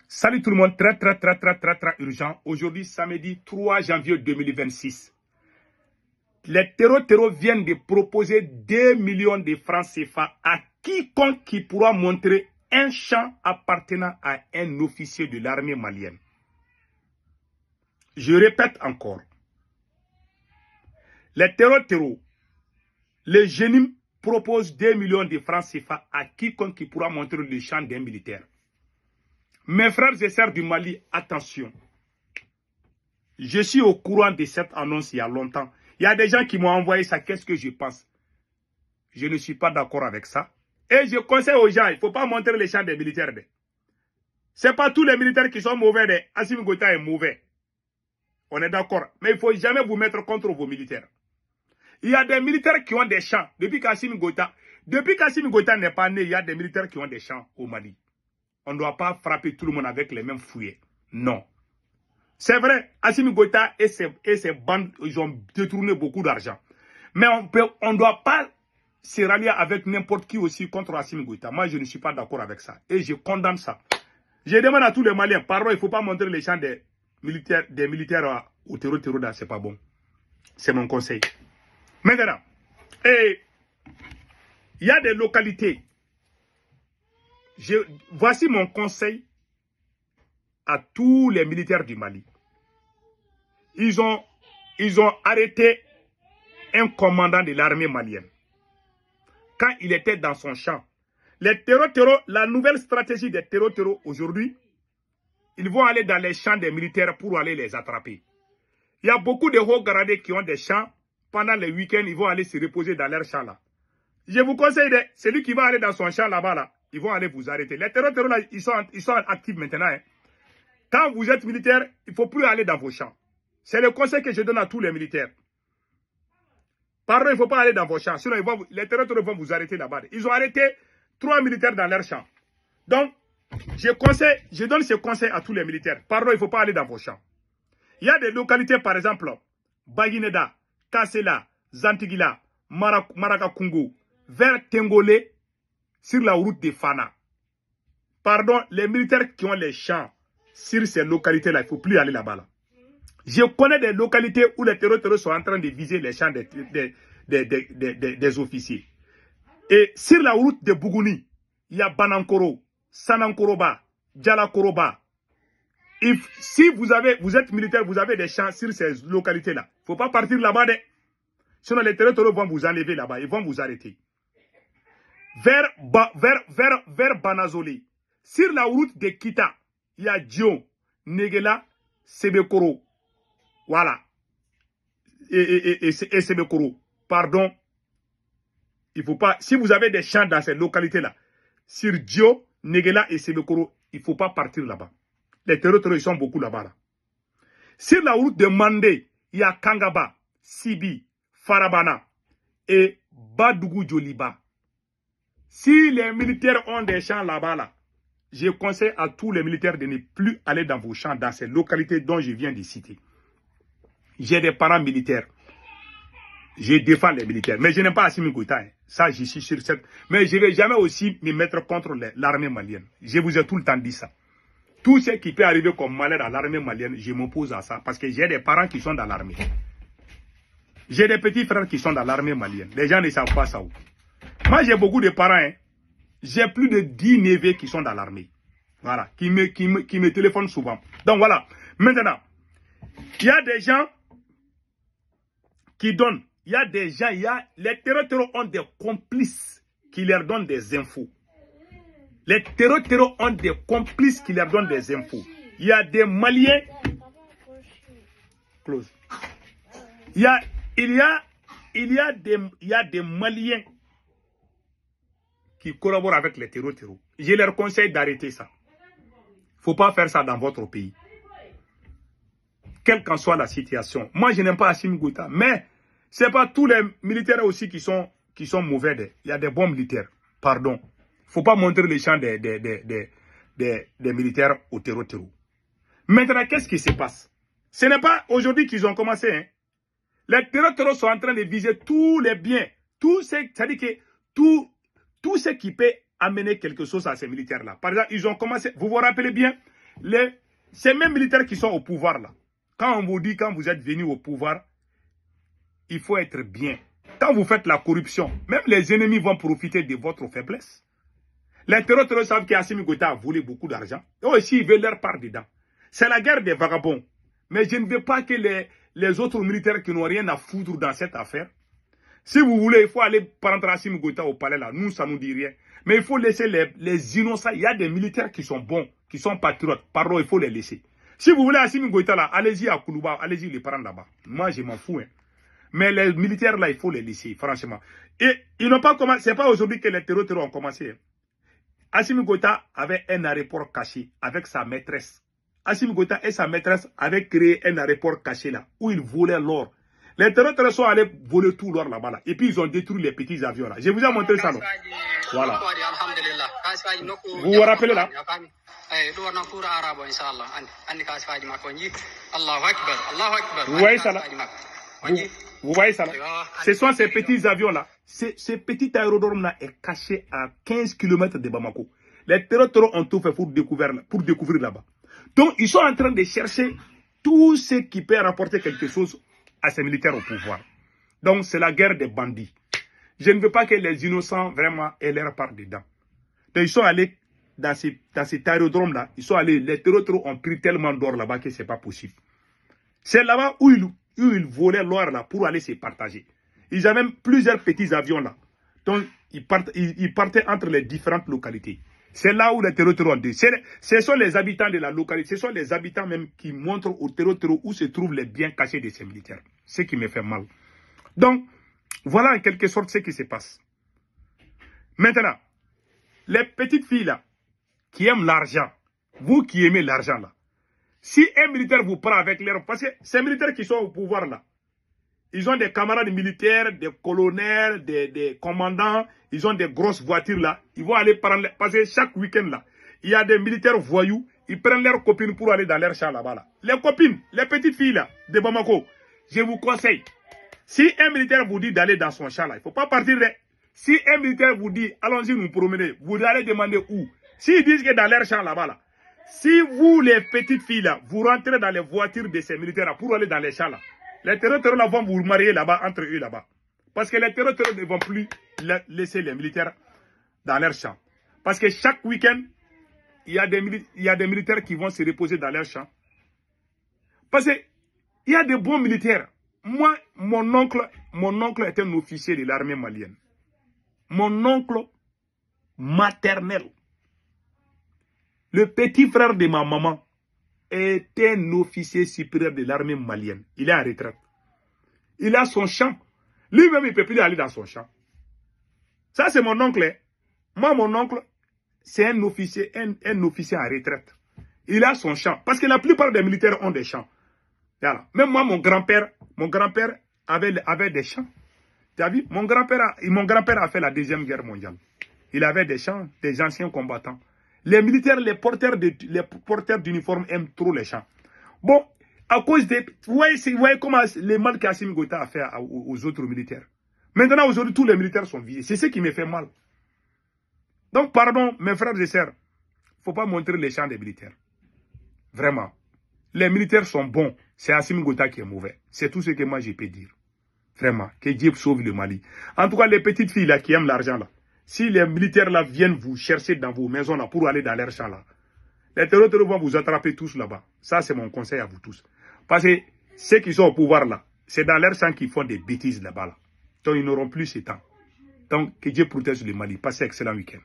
Salut tout le monde, très urgent. Aujourd'hui, samedi 3 janvier 2026. Les terreaux viennent de proposer 2 millions de francs CFA à quiconque qui pourra montrer un champ appartenant à un officier de l'armée malienne. Je répète encore. Les terreaux, les génies proposent 2 millions de francs CFA à quiconque qui pourra montrer le champ d'un militaire. Mes frères et sœurs du Mali, attention. Je suis au courant de cette annonce il y a longtemps. Il y a des gens qui m'ont envoyé ça. Qu'est-ce que je pense? Je ne suis pas d'accord avec ça. Et je conseille aux gens, il ne faut pas montrer les champs des militaires. Ce n'est pas tous les militaires qui sont mauvais. Assimi Goïta est mauvais. On est d'accord. Mais il ne faut jamais vous mettre contre vos militaires. Il y a des militaires qui ont des champs. Depuis qu'Assimi Goïta n'est pas né, il y a des militaires qui ont des champs au Mali. On ne doit pas frapper tout le monde avec les mêmes fouillets. Non. C'est vrai, Assimi Goïta et ses bandes, ils ont détourné beaucoup d'argent. Mais on ne doit pas se rallier avec n'importe qui aussi contre Assimi Goïta. Moi, je ne suis pas d'accord avec ça. Et je condamne ça. Je demande à tous les Maliens, pardon, il ne faut pas montrer les champs des militaires au terreau, c'est pas bon. C'est mon conseil. Maintenant, il y a des localités. Voici mon conseil à tous les militaires du Mali. Ils ont arrêté un commandant de l'armée malienne. Quand il était dans son champ. Les terreaux, la nouvelle stratégie des terreaux aujourd'hui, ils vont aller dans les champs des militaires pour aller les attraper. Il y a beaucoup de hauts gradés qui ont des champs. Pendant les week-ends, ils vont aller se reposer dans leur champ là. Je vous conseille, celui qui va aller dans son champ là-bas, là, ils vont aller vous arrêter. Les terreaux là, ils sont actifs maintenant. Hein. Quand vous êtes militaire, il ne faut plus aller dans vos champs. C'est le conseil que je donne à tous les militaires. Pardon, il ne faut pas aller dans vos champs. Sinon, les terreaux vont vous arrêter là-bas. Ils ont arrêté 3 militaires dans leur champ. Donc, je donne ce conseil à tous les militaires. Pardon, il ne faut pas aller dans vos champs. Il y a des localités, par exemple, Baguineda, Kassela, Zantigila, Marakakungu, vers Tengolé, sur la route de Fana. Pardon, les militaires qui ont les champs sur ces localités-là, il ne faut plus aller là-bas. Là. Je connais des localités où les terreaux sont en train de viser les champs des officiers. Et sur la route de Bougouni, il y a Banankoro, Sanankoroba, Djalakoroba. Si vous êtes militaire, vous avez des champs sur ces localités-là. Il ne faut pas partir là-bas. Sinon, les terreaux vont vous enlever là-bas. Ils vont vous arrêter. Vers Banazoli. Sur la route de Kita, il y a Dion, Negela, Sebekoro. Voilà. Et Sebekoro. Pardon. Il faut pas. Si vous avez des champs dans ces localités-là, sur Dio, Negela et Sebekoro, il ne faut pas partir là-bas. Les terreaux, ils sont beaucoup là-bas. Là. Sur la route de Mandé, il y a Kangaba, Sibi, Farabana et Badougou Djoliba. Si les militaires ont des champs là-bas, là, je conseille à tous les militaires de ne plus aller dans vos champs, dans ces localités dont je viens de citer. J'ai des parents militaires. Je défends les militaires. Mais je n'aime pas Assimi Goïta. Hein. Ça, je suis sur cette. Mais je ne vais jamais aussi me mettre contre l'armée malienne. Je vous ai tout le temps dit ça. Tout ce qui peut arriver comme malheur à l'armée malienne, je m'oppose à ça. Parce que j'ai des parents qui sont dans l'armée. J'ai des petits frères qui sont dans l'armée malienne. Les gens ne savent pas ça. Moi, j'ai beaucoup de parents. Hein. J'ai plus de 10 neveux qui sont dans l'armée. Voilà. Qui me téléphonent souvent. Donc voilà. Maintenant, il y a des gens qui donnent. Il y a des gens, les terreaux ont des complices qui leur donnent des infos. Les terreaux ont des complices qui leur donnent des infos. Il y a des Maliens. Close. Il y a des Maliens qui collaborent avec les terreaux. Je leur conseille d'arrêter ça. Il ne faut pas faire ça dans votre pays. Quelle qu'en soit la situation. Moi, je n'aime pas Assimi Goïta. Mais ce n'est pas tous les militaires aussi qui sont mauvais. Il y a des bons militaires. Pardon. Il ne faut pas montrer les champs des militaires au terreau. Maintenant, qu'est-ce qui se passe? Ce n'est pas aujourd'hui qu'ils ont commencé. Hein. Les terreaux sont en train de viser tous les biens. C'est-à-dire que tout ce qui peut amener quelque chose à ces militaires-là. Par exemple, ils ont commencé, vous vous rappelez bien, ces mêmes militaires qui sont au pouvoir là, quand on vous dit, quand vous êtes venu au pouvoir, il faut être bien. Quand vous faites la corruption, même les ennemis vont profiter de votre faiblesse. Les terroristes savent qu'Assimi Goïta a volé beaucoup d'argent. Eux aussi, ils veulent leur part dedans. C'est la guerre des vagabonds. Mais je ne veux pas que les autres militaires qui n'ont rien à foutre dans cette affaire. Si vous voulez, il faut aller prendre Assimi Goïta au palais là. Nous, ça ne nous dit rien. Mais il faut laisser les innocents. Il y a des militaires qui sont bons, qui sont patriotes. Pardon, il faut les laisser. Si vous voulez Assimi Goïta là, allez-y à Koulouba, allez-y les prendre là-bas. Moi, je m'en fous. Hein. Mais les militaires là, il faut les laisser, franchement. Et ils n'ont pas commencé. C'est pas aujourd'hui que les terroristes ont commencé. Hein. Assimi Goïta avait un aéroport caché avec sa maîtresse. Assimi Goïta et sa maîtresse avaient créé un aéroport caché là, où ils volaient l'or. Les terroristes sont allés voler tout l'or là-bas. Là. Et puis ils ont détruit les petits avions là. Je vous ai montré ça. Non? Voilà. Vous vous rappelez là? Vous voyez ça là? Vous voyez ça là? Ce sont ces petits avions là. Ce petit aérodrome là est caché à 15 km de Bamako. Les terroristes ont tout fait pour découvrir là-bas. Donc ils sont en train de chercher tout ce qui peut rapporter quelque chose à ces militaires au pouvoir. Donc c'est la guerre des bandits. Je ne veux pas que les innocents vraiment aient leur part dedans. Donc ils sont allés dans cet aérodrome là. Ils sont allés, les terroristes ont pris tellement d'or là-bas que c'est pas possible. C'est là-bas où ils volaient l'or là pour aller se partager. Ils avaient même plusieurs petits avions là. Donc, ils partaient entre les différentes localités. C'est là où les terroristes ont dit. Ce sont les habitants de la localité, ce sont les habitants même qui montrent aux terroristes où se trouvent les biens cachés de ces militaires. Ce qui me fait mal. Donc, voilà en quelque sorte ce qui se passe. Maintenant, les petites filles là, qui aiment l'argent, vous qui aimez l'argent là, si un militaire vous prend avec l'air, parce que ces militaires qui sont au pouvoir là, ils ont des camarades militaires, des colonels, des commandants, ils ont des grosses voitures là. Ils vont aller prendre, parce que chaque week-end là, il y a des militaires voyous, ils prennent leurs copines pour aller dans leur champ là-bas là. Les copines, les petites filles là, de Bamako, je vous conseille, si un militaire vous dit d'aller dans son champ là, il ne faut pas partir là. Si un militaire vous dit, allons-y nous promener, vous allez demander où. S'ils disent que dans leur champ là-bas là, si vous les petites filles là, vous rentrez dans les voitures de ces militaires là pour aller dans les champs là, les terroristes là vont vous marier là-bas, entre eux là-bas. Parce que les terroristes ne vont plus laisser les militaires dans leur champ. Parce que chaque week-end, il y a des militaires qui vont se reposer dans leur champ. Parce qu'il y a des bons militaires. Moi, mon oncle est un officier de l'armée malienne. Mon oncle maternel, le petit frère de ma maman, est un officier supérieur de l'armée malienne. Il est en retraite. Il a son champ. Lui-même, il ne peut plus aller dans son champ. Ça, c'est mon oncle. Moi, mon oncle, c'est un officier en retraite. Il a son champ. Parce que la plupart des militaires ont des champs. Voilà. Même moi, mon grand-père avait des champs. Tu as vu? Mon grand-père a fait la Deuxième Guerre mondiale. Il avait des champs, des anciens combattants. Les militaires, les porteurs d'uniformes aiment trop les champs. Bon, à cause de... Vous voyez comment le mal qu'Assimi Goïta a fait aux autres militaires. Maintenant, aujourd'hui, tous les militaires sont visés. C'est ce qui me fait mal. Donc, pardon, mes frères et sœurs, il ne faut pas montrer les champs des militaires. Vraiment. Les militaires sont bons. C'est Assimi Goïta qui est mauvais. C'est tout ce que moi, je peux dire. Vraiment. Que Dieu sauve le Mali. En tout cas, les petites filles là qui aiment l'argent là, si les militaires là viennent vous chercher dans vos maisons là pour aller dans leur champ là, les terroristes vont vous attraper tous là-bas. Ça, c'est mon conseil à vous tous. Parce que ceux qui sont au pouvoir là, c'est dans leur champ qu'ils font des bêtises là-bas là. Donc, ils n'auront plus ce temps. Donc, que Dieu protège le Mali. Passez un excellent week-end.